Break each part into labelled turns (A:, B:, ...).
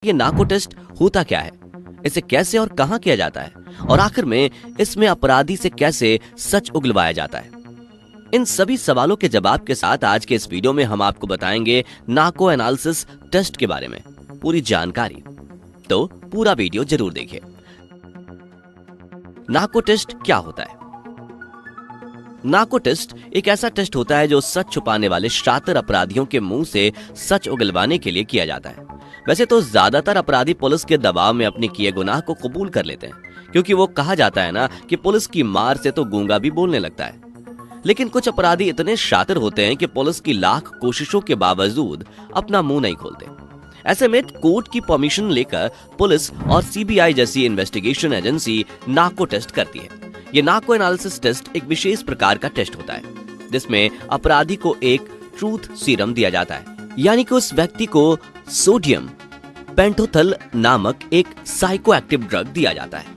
A: ये narco test होता क्या है, इसे कैसे और कहां किया जाता है, और आखिर में इसमें अपराधी से कैसे सच उगलवाया जाता है। इन सभी सवालों के जवाब के साथ आज के इस वीडियो में हम आपको बताएंगे नार्को एनालिसिस टेस्ट के बारे में पूरी जानकारी, तो पूरा वीडियो जरूर देखिए। नार्को टेस्ट क्या होता है? नार्को टेस्ट एक ऐसा टेस्ट होता है जो सच छुपाने वाले शातिर अपराधियों के मुंह से सच उगलवाने के लिए किया जाता है। वैसे तो ज्यादातर अपराधी पुलिस के दबाव में अपने किए गुनाह को कबूल कर लेते हैं, क्योंकि वो कहा जाता है ना कि पुलिस की मार से तो गूंगा भी बोलने लगता है। लेकिन कुछ अपराधी इतने शातिर होते हैं कि पुलिस की लाख कोशिशों के बावजूद अपना मुंह नहीं खोलते। ऐसे में कोर्ट की परमिशन लेकर पुलिस और सीबीआई जैसी इन्वेस्टिगेशन एजेंसी नार्को टेस्ट करती है। ये नार्को एनालिसिस टेस्ट एक विशेष प्रकार का टेस्ट होता है, जिसमें अपराधी को एक ट्रूथ सीरम दिया जाता है, यानी कि उस व्यक्ति को सोडियम पेंटोथल नामक एक साइकोएक्टिव ड्रग दिया जाता है,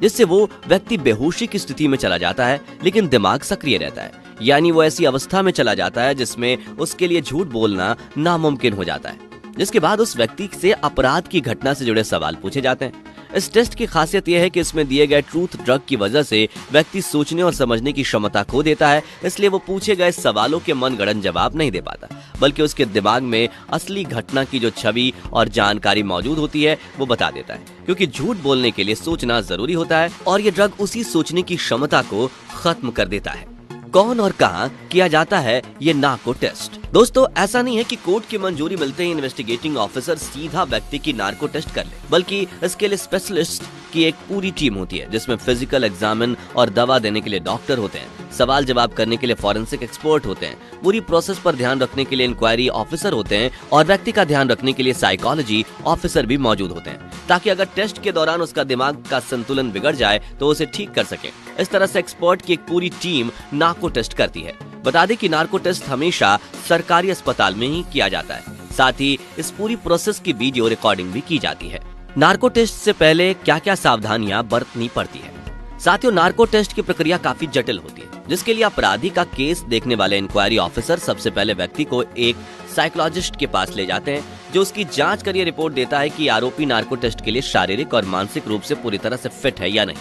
A: जिससे वो व्यक्ति बेहोशी की स्थिति में चला जाता है, लेकिन दिमाग सक्रिय रहता है। यानी वो ऐसी अवस्था में चला जाता है जिसमें उसके लिए झूठ बोलना नामुमकिन हो जाता है, जिसके बाद उस व्यक्ति से अपराध की घटना से जुड़े सवाल पूछे जाते हैं। इस टेस्ट की खासियत यह है कि इसमें दिए गए ट्रूथ ड्रग की वजह से व्यक्ति सोचने और समझने की क्षमता खो देता है, इसलिए वो पूछे गए सवालों के मनगढ़ंत जवाब नहीं दे पाता, बल्कि उसके दिमाग में असली घटना की जो छवि और जानकारी मौजूद होती है वो बता देता है, क्योंकि झूठ बोलने के लिए सोचना जरूरी होता है और ये ड्रग उसी सोचने की क्षमता को खत्म कर देता है। कौन और कहां किया जाता है ये नार्को टेस्ट? दोस्तों, ऐसा नहीं है कि कोर्ट की मंजूरी मिलते ही इन्वेस्टिगेटिंग ऑफिसर सीधा व्यक्ति की नार्को टेस्ट कर ले, बल्कि इसके लिए स्पेशलिस्ट की एक पूरी टीम होती है, जिसमें फिजिकल एग्जामिन और दवा देने के लिए डॉक्टर होते हैं, सवाल जवाब करने के लिए फॉरेंसिक एक्सपर्ट होते हैं, पूरी प्रोसेस पर ध्यान रखने के लिए इंक्वायरी ऑफिसर होते हैं और व्यक्ति का ध्यान रखने के लिए साइकोलॉजी ऑफिसर भी मौजूद होते हैं, ताकि अगर टेस्ट के दौरान उसका दिमाग का संतुलन बिगड़ जाए तो उसे ठीक कर सके। इस तरह से एक्सपर्ट की एक पूरी टीम नार्को टेस्ट करती है। बता दें कि नार्को टेस्ट हमेशा सरकारी अस्पताल में ही किया जाता है, साथ ही इस पूरी प्रोसेस की वीडियो रिकॉर्डिंग भी की जाती है। नार्को टेस्ट से पहले क्या क्या सावधानियां बरतनी पड़ती है? साथियों, नार्को टेस्ट की प्रक्रिया काफी जटिल होती है, जिसके लिए अपराधी का केस देखने वाले इंक्वायरी ऑफिसर सबसे पहले व्यक्ति को एक साइकोलॉजिस्ट के पास ले जाते हैं, जो उसकी जांच कर ये रिपोर्ट देता है कि आरोपी नार्को टेस्ट के लिए शारीरिक और मानसिक रूप से पूरी तरह से फिट है या नहीं।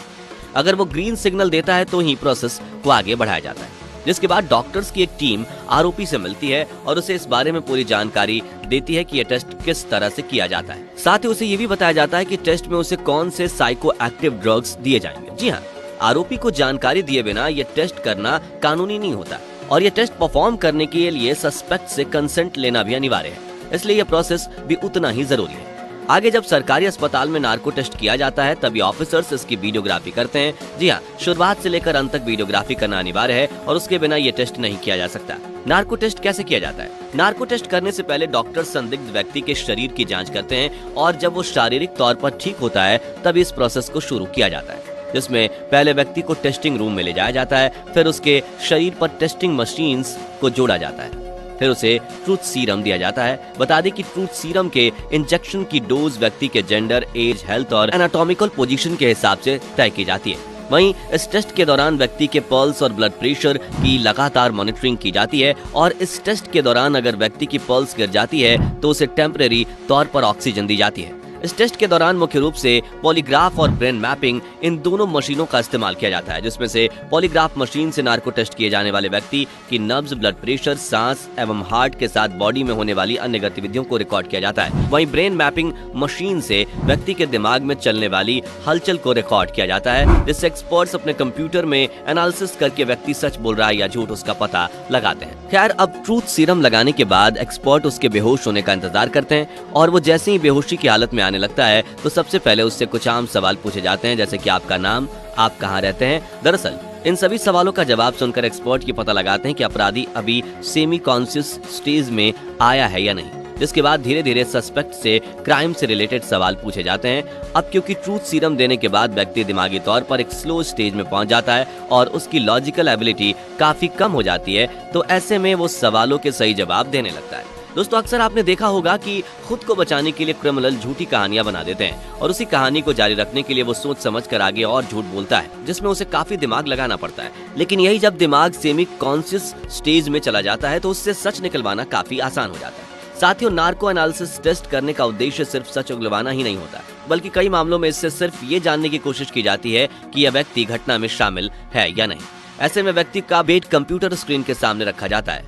A: अगर वो ग्रीन सिग्नल देता है तो ही प्रोसेस को आगे बढ़ाया जाता है, जिसके बाद डॉक्टर्स की एक टीम आरोपी से मिलती है और उसे इस बारे में पूरी जानकारी देती है कि यह टेस्ट किस तरह से किया जाता है। साथ ही उसे ये भी बताया जाता है कि टेस्ट में उसे कौन से साइको एक्टिव ड्रग्स दिए जाएंगे। जी हाँ, आरोपी को जानकारी दिए बिना यह टेस्ट करना कानूनी नहीं होता, और यह टेस्ट परफॉर्म करने के लिए सस्पेक्ट से कंसेंट लेना भी अनिवार्य है, इसलिए यह प्रोसेस भी उतना ही जरूरी है। आगे जब सरकारी अस्पताल में नार्को टेस्ट किया जाता है, तभी ऑफिसर्स इसकी वीडियोग्राफी करते हैं। जी हाँ, शुरुआत से लेकर अंत तक वीडियोग्राफी करना अनिवार्य है और उसके बिना ये टेस्ट नहीं किया जा सकता। नार्को टेस्ट कैसे किया जाता है? नार्को टेस्ट करने से पहले डॉक्टर संदिग्ध व्यक्ति के शरीर की जांच करते हैं, और जब वो शारीरिक तौर पर ठीक होता है तभी इस प्रोसेस को शुरू किया जाता है, जिसमें पहले व्यक्ति को टेस्टिंग रूम में ले जाया जाता है, फिर उसके शरीर पर टेस्टिंग मशीन्स को जोड़ा जाता है, फिर उसे ट्रूथ सीरम दिया जाता है। बता दें कि ट्रूथ सीरम के इंजेक्शन की डोज व्यक्ति के जेंडर, एज, हेल्थ और एनाटॉमिकल पोजीशन के हिसाब से तय की जाती है। वहीं इस टेस्ट के दौरान व्यक्ति के पल्स और ब्लड प्रेशर की लगातार मॉनिटरिंग की जाती है, और इस टेस्ट के दौरान अगर व्यक्ति की पल्स गिर जाती है तो उसे टेम्परेरी तौर पर ऑक्सीजन दी जाती है। इस टेस्ट के दौरान मुख्य रूप से पॉलीग्राफ और ब्रेन मैपिंग, इन दोनों मशीनों का इस्तेमाल किया जाता है, जिसमें से पॉलीग्राफ मशीन से नार्को टेस्ट किए जाने वाले व्यक्ति की नब्ज, ब्लड प्रेशर, सांस एवं हार्ट के साथ बॉडी में होने वाली अन्य गतिविधियों को रिकॉर्ड किया जाता है। वहीं ब्रेन मैपिंग मशीन से व्यक्ति के दिमाग में चलने वाली हलचल को रिकॉर्ड किया जाता है, जिससे एक्सपर्ट्स अपने कंप्यूटर में एनालिसिस करके व्यक्ति सच बोल रहा है या झूठ उसका पता लगाते हैं। खैर, अब ट्रूथ सीरम लगाने के बाद एक्सपर्ट उसके बेहोश होने का इंतजार करते हैं, और वो जैसे ही बेहोशी की हालत में आने लगता है तो सबसे पहले उससे कुछ आम सवाल पूछे जाते हैं, जैसे कि आपका नाम, आप कहाँ रहते हैं। दरअसल इन सभी सवालों का जवाब सुनकर एक्सपर्ट ये पता लगाते हैं कि अपराधी अभी सेमी कॉन्शियस स्टेज में आया है या नहीं, जिसके बाद धीरे धीरे सस्पेक्ट से क्राइम से रिलेटेड सवाल पूछे जाते हैं। अब क्योंकि ट्रूथ सीरम देने के बाद व्यक्ति दिमागी तौर पर एक स्लो स्टेज में पहुंच जाता है और उसकी लॉजिकल एबिलिटी काफी कम हो जाती है, तो ऐसे में वो सवालों के सही जवाब देने लगता है। दोस्तों, अक्सर आपने देखा होगा कि खुद को बचाने के लिए क्रिमिनल झूठी कहानियां बना देते हैं, और उसी कहानी को जारी रखने के लिए वो सोच समझ कर आगे और झूठ बोलता है, जिसमें उसे काफी दिमाग लगाना पड़ता है। लेकिन यही जब दिमाग सेमी कॉन्शियस स्टेज में चला जाता है तो उससे सच निकलवाना काफी आसान हो जाता है। साथियों, नार्को एनालिसिस टेस्ट करने का उद्देश्य सिर्फ सच उगलवाना ही नहीं होता, बल्कि कई मामलों में इससे सिर्फ ये जानने की कोशिश की जाती है कि यह व्यक्ति घटना में शामिल है या नहीं। ऐसे में व्यक्ति का वेट कंप्यूटर स्क्रीन के सामने रखा जाता है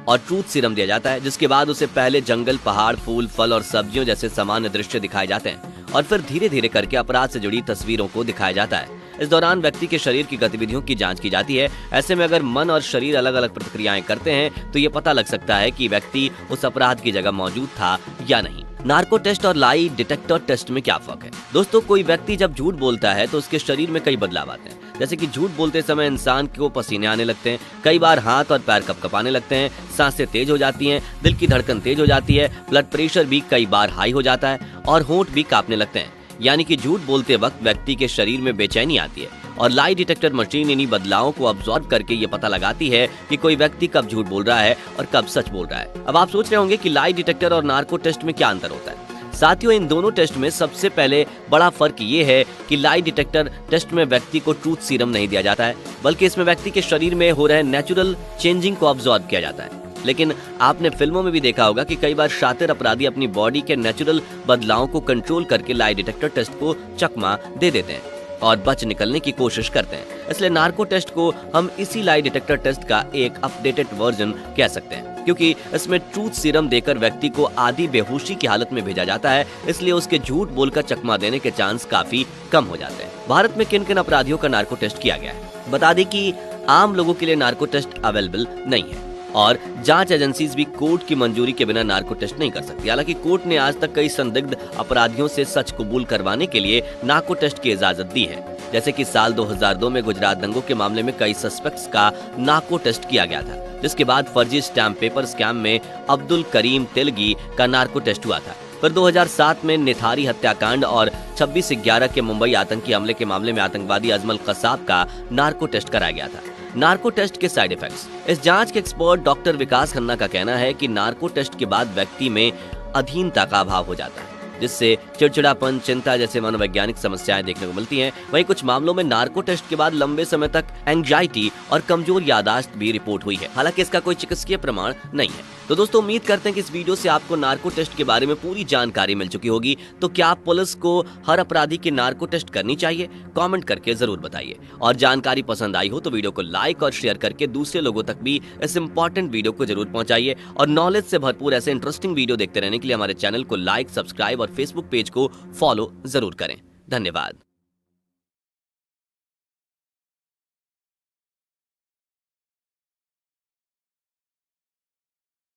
A: और ट्रूथ सीरम दिया जाता है, जिसके बाद उसे पहले जंगल, पहाड़, फूल, फल और सब्जियों जैसे सामान्य दृश्य दिखाए जाते हैं और फिर धीरे धीरे करके अपराध से जुड़ी तस्वीरों को दिखाया जाता है। इस दौरान व्यक्ति के शरीर की गतिविधियों की जांच की जाती है। ऐसे में अगर मन और शरीर अलग अलग प्रतिक्रियाएं करते हैं तो ये पता लग सकता है कि व्यक्ति उस अपराध की जगह मौजूद था या नहीं। नार्को टेस्ट और लाई डिटेक्टर टेस्ट में क्या फर्क है? दोस्तों, कोई व्यक्ति जब झूठ बोलता है तो उसके शरीर में कई बदलाव आते हैं, जैसे कि झूठ बोलते समय इंसान को पसीने आने लगते हैं, कई बार हाथ और पैर कपकपाने लगते हैं, सांसें तेज हो जाती हैं, दिल की धड़कन तेज हो जाती है, ब्लड प्रेशर भी कई बार हाई हो जाता है और होंठ भी कांपने लगते हैं। यानी कि झूठ बोलते वक्त व्यक्ति के शरीर में बेचैनी आती है और लाई डिटेक्टर मशीन इन्हीं बदलावों को ऑब्जर्व करके ये पता लगाती है कि कोई व्यक्ति कब झूठ बोल रहा है और कब सच बोल रहा है। अब आप सोच रहे होंगे कि लाई डिटेक्टर और नार्को टेस्ट में क्या अंतर होता है। साथियों, इन दोनों टेस्ट में सबसे पहले बड़ा फर्क ये है कि लाई डिटेक्टर टेस्ट में व्यक्ति को ट्रूथ सीरम नहीं दिया जाता है, बल्कि इसमें व्यक्ति के शरीर में हो रहे नेचुरल चेंजिंग को ऑब्जर्व किया जाता है। लेकिन आपने फिल्मों में भी देखा होगा कि कई बार शातिर अपराधी अपनी बॉडी के नेचुरल बदलावों को कंट्रोल करके लाई डिटेक्टर टेस्ट को चकमा दे देते हैं और बच निकलने की कोशिश करते हैं। इसलिए नार्को टेस्ट को हम इसी लाई डिटेक्टर टेस्ट का एक अपडेटेड वर्जन कह सकते हैं, क्योंकि इसमें ट्रूथ सीरम देकर व्यक्ति को आधी बेहोशी की हालत में भेजा जाता है, इसलिए उसके झूठ बोलकर चकमा देने के चांस काफी कम हो जाते हैं। भारत में किन किन अपराधियों का नार्को टेस्ट किया गया है? बता दें कि आम लोगों के लिए नार्को टेस्ट अवेलेबल नहीं है और जांच एजेंसीज भी कोर्ट की मंजूरी के बिना नार्को टेस्ट नहीं कर सकती। हालांकि कोर्ट ने आज तक कई संदिग्ध अपराधियों से सच कबूल करवाने के लिए नार्को टेस्ट की इजाजत दी है, जैसे कि साल 2002 में गुजरात दंगों के मामले में कई सस्पेक्ट्स का नार्को टेस्ट किया गया था, जिसके बाद फर्जी स्टैम्प पेपर स्कैम में अब्दुल करीम तेलगी का नार्को टेस्ट हुआ था। फिर 2007 में निथारी हत्याकांड और 26/11 के मुंबई आतंकी हमले के मामले में आतंकवादी अजमल कसाब का नार्को टेस्ट कराया गया था। नार्को टेस्ट के साइड इफेक्ट्स। इस जांच के एक्सपर्ट डॉक्टर विकास खन्ना का कहना है कि नार्को टेस्ट के बाद व्यक्ति में अधीनता का अभाव हो जाता है, जिससे चिड़चिड़ापन, चिंता जैसे मनोवैज्ञानिक समस्याएं देखने को मिलती हैं। वहीं कुछ मामलों में नार्को टेस्ट के बाद लंबे समय तक एंजाइटी और कमजोर याददाश्त भी रिपोर्ट हुई है। हालांकि इसका कोई चिकित्सकीय प्रमाण नहीं है। तो दोस्तों, उम्मीद करते हैं कि इस वीडियो से आपको नार्को टेस्ट के बारे में पूरी जानकारी मिल चुकी होगी। तो क्या आप पुलिस को हर अपराधी की नार्को टेस्ट करनी चाहिए? कमेंट करके जरूर बताइए। और जानकारी पसंद आई हो तो वीडियो को लाइक और शेयर करके दूसरे लोगों तक भी इस इंपॉर्टेंट वीडियो को जरूर पहुंचाइए। और नॉलेज से भरपूर ऐसे इंटरेस्टिंग वीडियो देखते रहने के लिए हमारे चैनल को लाइक, सब्सक्राइब और फेसबुक पेज को फॉलो जरूर करें। धन्यवाद।